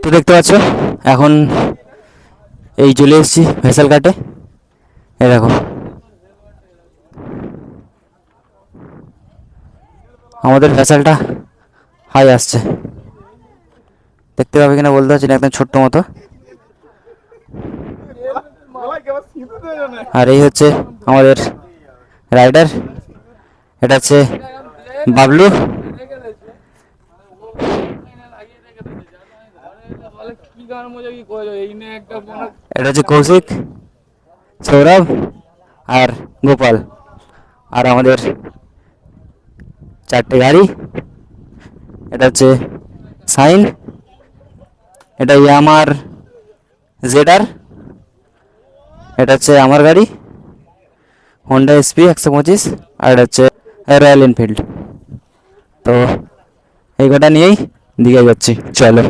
তো দেখতে পাচ্ছ এখন এই চলে এসেছি ভেসেল ঘাটে। এই দেখো আমাদের ভেসেলটা হাই আসছে, দেখতে পাবে কিনা বলতে পারছি না, একদম ছোট্ট মতো। আর এই হচ্ছে আমাদের রাইডার, এটা হচ্ছে বাবলু, এটা হচ্ছে কৌশিক, সৌরভ আর গোপাল। আর আমাদের চারটে গাড়ি, এটা হচ্ছে সাইন, এটা ইয়ামার জেডার, এটা হচ্ছে আমার গাড়ি হোন্ডা এসপি 125, আর এটা হচ্ছে রয়্যাল এনফিল্ড। তো এই কটা নিয়েই দিকে যাচ্ছি, চলো।